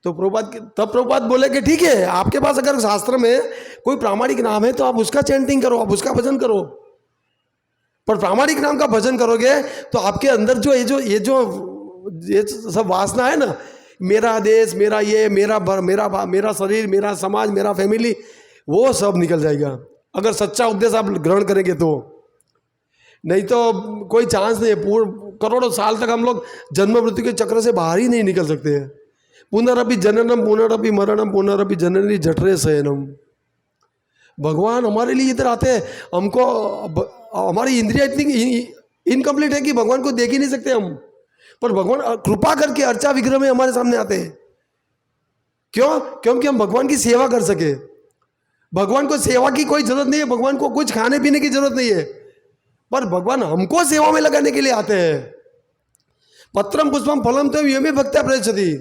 तो प्रभुपाद बोले कि ठीक है, आपके पास अगर शास्त्र में कोई प्रामाणिक नाम है तो आप उसका चैंटिंग करो, आप उसका भजन करो। पर प्रामाणिक नाम का भजन करोगे तो आपके अंदर जो ये सब वासना है ना, मेरा देश, मेरा ये, मेरा शरीर, मेरा समाज, मेरा फैमिली, वो सब निकल जाएगा अगर सच्चा उपदेश आप ग्रहण करेंगे तो। नहीं तो कोई चांस नहीं है। करोड़ों साल तक हम लोग जन्म मृत्यु के चक्र से बाहर ही नहीं निकल सकते हैं। पुनरपि जननम पुनरपि मरणम पुनरपि जननी जठरे शयनम। भगवान हमारे लिए इधर आते हैं। हमको हमारी इंद्रिया इतनी इनकम्प्लीट है कि भगवान को देख ही नहीं सकते हम, पर भगवान कृपा करके अर्चा विग्रह में हमारे सामने आते हैं। क्यों? क्योंकि हम भगवान की सेवा कर सके। भगवान को सेवा की कोई जरूरत नहीं है, भगवान को कुछ खाने पीने की जरूरत नहीं है, पर भगवान हमको सेवा में लगाने के लिए आते हैं। पत्रम पुष्पम फलम तो ये में भक्त्या प्रयच्छति।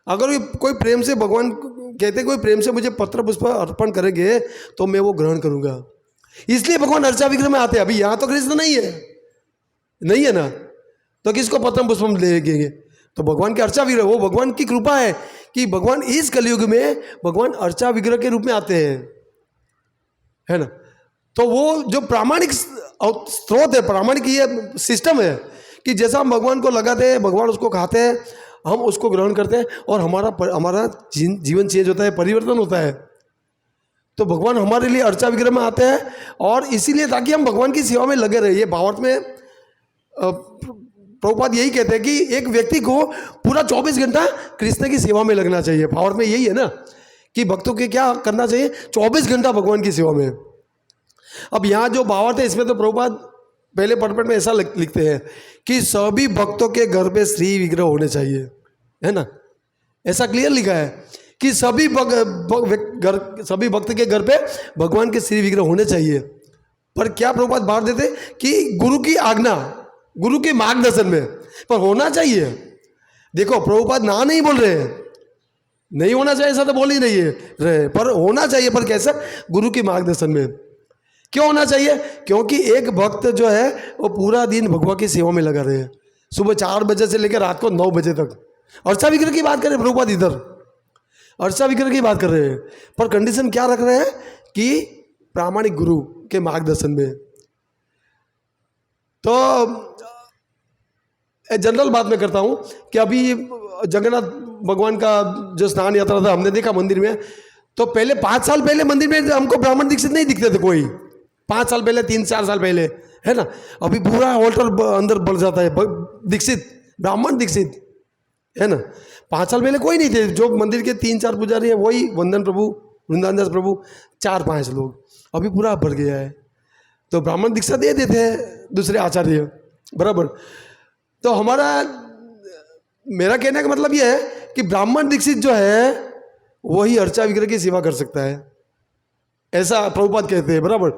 अगर कोई प्रेम से, भगवान कहते कोई प्रेम से मुझे पत्र पुष्प अर्पण करेंगे तो मैं वो ग्रहण करूंगा। इसलिए भगवान अर्चा विग्रह में आते हैं। अभी यहाँ तो कृष्ण नहीं है ना, तो किसको पत्रम पुष्पम लेंगे? तो भगवान के अर्चा विग्रह, वो भगवान की कृपा है कि भगवान इस कलयुग में भगवान अर्चा विग्रह के रूप में आते हैं, है ना। तो वो जो प्रामाणिक स्रोत है, प्रामाणिक ये सिस्टम है कि जैसा हम भगवान को लगाते हैं, भगवान उसको खाते हैं, हम उसको ग्रहण करते हैं और हमारा जीवन चेंज होता है, परिवर्तन होता है। तो भगवान हमारे लिए अर्चा विग्रह में आते हैं, और इसीलिए ताकि हम भगवान की सेवा में लगे रहे। ये भावार्थ में प्रभुपाद यही कहते हैं कि एक व्यक्ति को पूरा 24 घंटा कृष्ण की सेवा में लगना चाहिए। भावार्थ में यही है ना कि भक्तों के क्या करना चाहिए, 24 घंटा भगवान की सेवा में। अब यहाँ जो भावार्थ है इसमें तो प्रभुपाद पहले पटपट में ऐसा लिखते हैं कि सभी भक्तों के घर पे श्री विग्रह होने चाहिए, है ना। ऐसा क्लियर लिखा है कि सभी भक्त के घर पे भगवान के श्री विग्रह होने चाहिए। पर क्या प्रभुपाद बात देते कि गुरु की आज्ञा, गुरु के मार्गदर्शन में, पर होना चाहिए। देखो प्रभुपाद ना नहीं बोल रहे हैं, नहीं होना चाहिए ऐसा तो बोल ही नहीं रहे, पर होना चाहिए। पर कैसा? गुरु के मार्गदर्शन में। क्यों होना चाहिए? क्योंकि एक भक्त जो है वो पूरा दिन भगवान की सेवा में लगा रहे, सुबह 4 बजे से लेकर रात को 9 बजे तक। अर्चा विग्रह की बात करें प्रभुपाद, इधर अर्चा विग्रह की बात कर रहे हैं, पर कंडीशन क्या रख रहे हैं कि प्रामाणिक गुरु के मार्गदर्शन में। तो जनरल बात मैं करता हूँ कि अभी जगन्नाथ भगवान का जो स्नान यात्रा था हमने देखा मंदिर में, तो पहले 5 साल पहले मंदिर में हमको ब्राह्मण दीक्षित नहीं दिखते थे कोई, 5 साल पहले, 3-4 साल पहले, है ना। अभी पूरा होटल अंदर बढ़ जाता है दीक्षित, ब्राह्मण दीक्षित, है ना। 5 साल पहले कोई नहीं थे। जो मंदिर के 3-4 पुजारी हैं वही वंदन प्रभु, वृंदावन दास प्रभु, 4-5 लोग। अभी पूरा बढ़ गया है। तो ब्राह्मण दीक्षा दे देते हैं दूसरे आचार्य, बराबर। तो मेरा कहने का मतलब यह है कि ब्राह्मण दीक्षित जो है वही अर्चा विग्रह की सेवा कर सकता है, ऐसा प्रभुपाद कहते हैं, बराबर।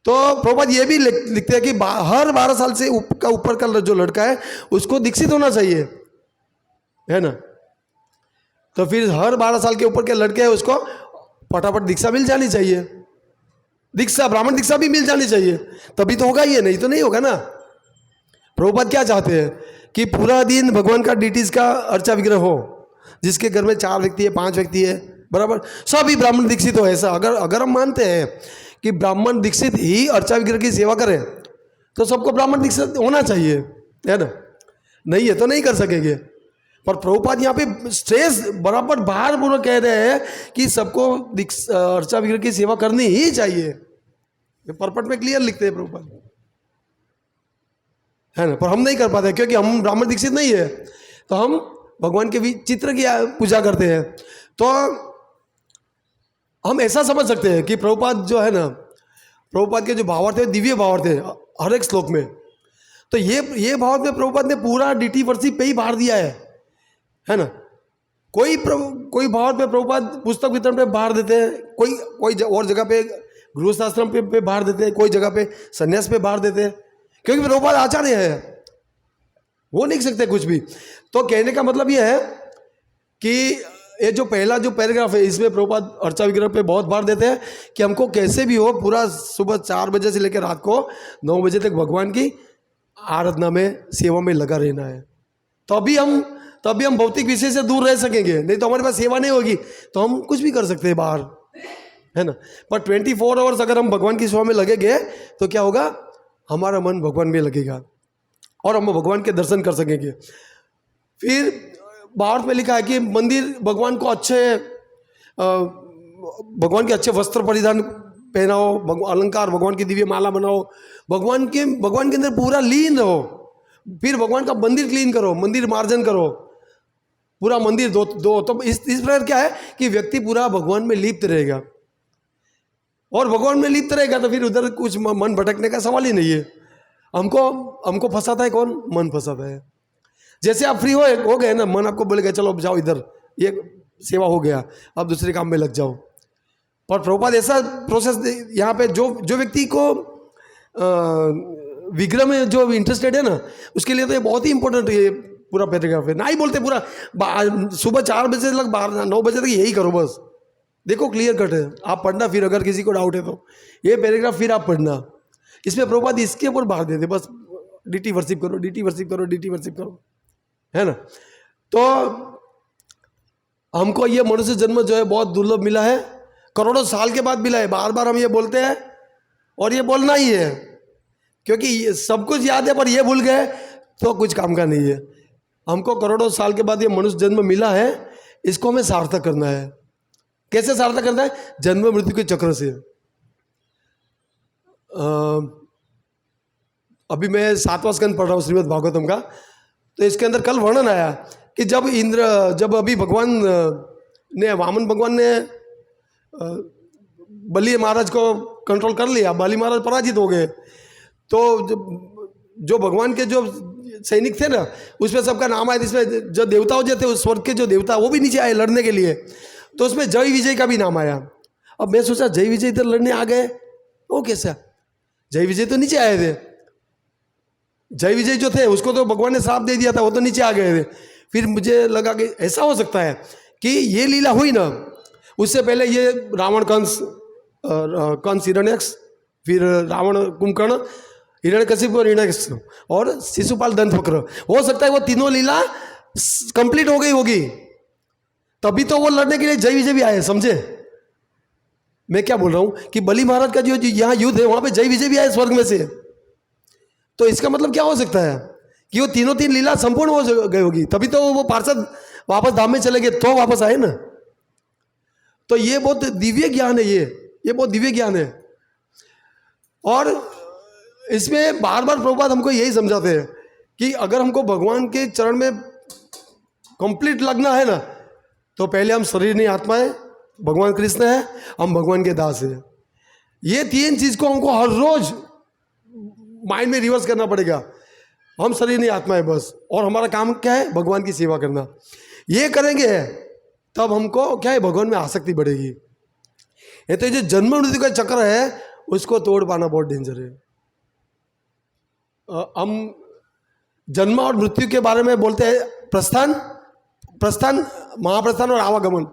तो प्रभुपाद ये भी लिखते हैं कि हर 12 साल से ऊपर का जो लड़का है उसको दीक्षित होना चाहिए, है ना। तो फिर हर 12 साल के ऊपर के लड़के हैं उसको फटाफट दीक्षा मिल जानी चाहिए, दीक्षा ब्राह्मण दीक्षा भी मिल जानी चाहिए, तभी तो होगा ये, नहीं तो नहीं होगा ना। प्रभुपाद क्या चाहते हैं कि पूरा दिन भगवान का डिटीज का अर्चा विग्रह हो, जिसके घर में 4 व्यक्ति है 5 व्यक्ति है बराबर, सभी ब्राह्मण दीक्षित हो। ऐसा अगर हम मानते हैं कि ब्राह्मण दीक्षित ही अर्चा विग्रह की सेवा करें तो सबको ब्राह्मण दीक्षित होना चाहिए, है ना। नहीं है तो नहीं कर सकेंगे। पर प्रभुपाद यहाँ पे स्ट्रेस बराबर बाहर पूरा कह रहे हैं कि सबको अर्चा विग्रह की सेवा करनी ही चाहिए, परपट में क्लियर लिखते हैं प्रभुपाद, है ना। पर हम नहीं कर पाते क्योंकि हम ब्राह्मण दीक्षित नहीं है, तो हम भगवान के चित्र की पूजा करते हैं। तो हम ऐसा समझ सकते हैं कि प्रभुपाद जो है ना, प्रभुपाद के जो भावार्थ है दिव्य भावार्थ है हर एक श्लोक में। तो ये भावार्थ में प्रभुपाद ने पूरा डीटी वर्शिप पे ही भार दिया है ना। कोई भावार्थ में प्रभुपाद पुस्तक वितरण पे भार देते हैं, कोई और जगह पे गृहस्थाश्रम पे भार देते हैं, कोई जगह पे संन्यास पे भार देते हैं, क्योंकि प्रभुपाद आचार्य है, वो नहीं सकते कुछ भी। तो कहने का मतलब ये है कि ये जो पहला जो पैराग्राफ है इसमें प्रभुपाद अर्चा विग्रह पे बहुत भार देते हैं कि हमको कैसे भी हो पूरा सुबह 4 बजे से लेकर रात को 9 बजे तक भगवान की आराधना में सेवा में लगा रहना है। तभी हम भौतिक विषय से दूर रह सकेंगे, नहीं तो हमारे पास सेवा नहीं होगी तो हम कुछ भी कर सकते हैं बाहर, है ना। पर 24 आवर्स अगर हम भगवान की सेवा में लगेंगे तो क्या होगा, हमारा मन भगवान में लगेगा और हम भगवान के दर्शन कर सकेंगे। फिर भारत में लिखा है कि मंदिर भगवान के अच्छे वस्त्र परिधान पहनाओ, अलंकार भगवान की दिव्य माला बनाओ, भगवान के अंदर पूरा लीन रहो। फिर भगवान का मंदिर क्लीन करो, मंदिर मार्जन करो, पूरा मंदिर दो। तो इस प्रकार क्या है कि व्यक्ति पूरा भगवान में लिप्त रहेगा, और भगवान में लिप्त रहेगा तो फिर उधर कुछ मन भटकने का सवाल ही नहीं है। हमको फंसाता है कौन, मन फंसाता है। जैसे आप फ्री हो गए ना, मन आपको बोलेगा चलो अब जाओ इधर, ये सेवा हो गया, अब दूसरे काम में लग जाओ। पर प्रभुपाद ऐसा प्रोसेस यहाँ पे जो व्यक्ति को विग्रह में जो इंटरेस्टेड है ना, उसके लिए तो ये बहुत ही इंपॉर्टेंट ये पूरा पैराग्राफ है। ना ही बोलते पूरा सुबह 4 बजे तक 9 बजे तक यही करो बस, देखो क्लियर कट है, आप पढ़ना। फिर अगर किसी को डाउट है तो ये पैराग्राफ फिर आप पढ़ना, इसमें प्रभुपाद इसके ऊपर भार देते बस, डीटी वर्शिप करो, डीटी वर्शिप करो, डीटी वर्शिप करो, है ना। तो हमको ये मनुष्य जन्म जो है बहुत दुर्लभ मिला है, करोड़ों साल के बाद मिला है। बार बार हम ये बोलते हैं और ये बोलना ही है, क्योंकि सब कुछ याद है पर ये भूल गए तो कुछ काम का नहीं है। हमको करोड़ों साल के बाद ये मनुष्य जन्म मिला है, इसको हमें सार्थक करना है। कैसे सार्थक करना है, जन्म मृत्यु के चक्र से। अभी मैं 7वां स्कंद पढ़ रहा हूँ श्रीमद् भागवतम का, तो इसके अंदर कल वर्णन आया कि जब अभी भगवान ने, वामन भगवान ने बलि महाराज को कंट्रोल कर लिया, बलि महाराज पराजित हो गए, तो जो भगवान के जो सैनिक थे ना, उसमें सबका नाम आया। इसमें जो देवताओं जो थे, उस स्वर्ग के जो देवता वो भी नीचे आए लड़ने के लिए, तो उसमें जय विजय का भी नाम आया। अब मैं सोचा जय विजय इधर लड़ने आ गए, वो कैसा, जय विजय तो नीचे आए थे। जय विजय जो थे उसको तो भगवान ने श्राप दे दिया था, वो तो नीचे आ गए थे। फिर मुझे लगा कि ऐसा हो सकता है कि ये लीला हुई ना, उससे पहले ये रावण कंस हिरण्यक्ष, फिर रावण कुंभकर्ण, हिरण्यकशिपु और हिरण्यकशिपु और शिशुपाल दंतवक्र, हो सकता है वो तीनों लीला कंप्लीट हो गई होगी, तभी तो वो लड़ने के लिए जय विजय भी आए। समझे मैं क्या बोल रहा हूं कि बलि महाराज का जो यहाँ युद्ध है वहां पे जय विजय भी आए स्वर्ग में से। तो इसका मतलब क्या हो सकता है कि वो तीनों लीला संपूर्ण हो गई होगी, तभी तो वो पार्षद वापस धाम में चले गए, तो वापस आए ना। तो ये बहुत दिव्य ज्ञान है, ये बहुत दिव्य ज्ञान है। और इसमें बार बार प्रभुपाद हमको यही समझाते हैं कि अगर हमको भगवान के चरण में कंप्लीट लगना है ना, तो पहले हम शरीर नहीं आत्मा है, भगवान कृष्ण है, हम भगवान के दास हैं। ये 3 चीज को हमको हर रोज माइंड में रिवर्स करना पड़ेगा। हम शरीर नहीं आत्मा है बस, और हमारा काम क्या है, भगवान की सेवा करना। ये करेंगे तब हमको क्या है, भगवान में आसक्ति बढ़ेगी। ये तो जो जन्म मृत्यु का चक्र है उसको तोड़ पाना बहुत डेंजर है। हम जन्म और मृत्यु के बारे में बोलते हैं, प्रस्थान, महाप्रस्थान और आवागमन।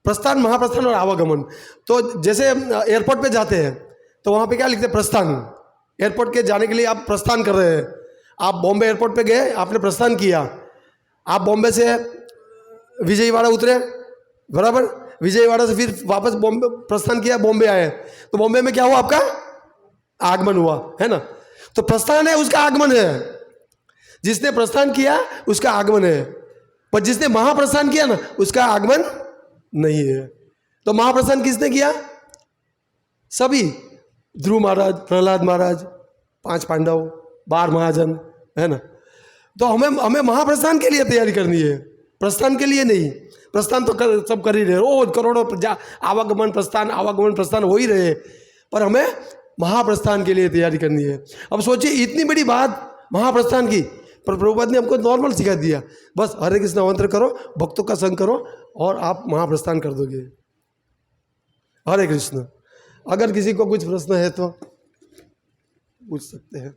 प्रस्थान, महाप्रस्थान और आवागमन। तो जैसे एयरपोर्ट पे जाते हैं तो वहाँ पे क्या लिखते हैं? प्रस्थान। एयरपोर्ट के जाने के लिए आप प्रस्थान कर रहे हैं। आप बॉम्बे एयरपोर्ट पे गए, आपने प्रस्थान किया। आप बॉम्बे से विजयवाड़ा उतरे, बराबर, विजयवाड़ा से फिर वापस बॉम्बे प्रस्थान किया, बॉम्बे आए। तो बॉम्बे में क्या हुआ? आपका आगमन हुआ, है ना। तो प्रस्थान है, उसका आगमन है। जिसने प्रस्थान किया उसका आगमन है, पर जिसने महाप्रस्थान किया ना, उसका आगमन नहीं है। तो महाप्रस्थान किसने किया? सभी, ध्रुव महाराज, प्रहलाद महाराज, 5 पांडव, 12 महाजन, है ना। तो हमें महाप्रस्थान के लिए तैयारी करनी है, प्रस्थान के लिए नहीं। प्रस्थान तो सब कर ही रहे, रोज करोड़ों आवागमन प्रस्थान हो ही रहे, पर हमें महाप्रस्थान के लिए तैयारी करनी है। अब सोचिए, इतनी बड़ी बात महाप्रस्थान की, पर प्रभुपाद ने हमको नॉर्मल सिखा दिया, बस हरे कृष्ण मंत्र करो, भक्तों का संग करो और आप महाप्रस्थान कर दोगे। हरे कृष्ण। अगर किसी को कुछ प्रश्न है तो पूछ सकते हैं।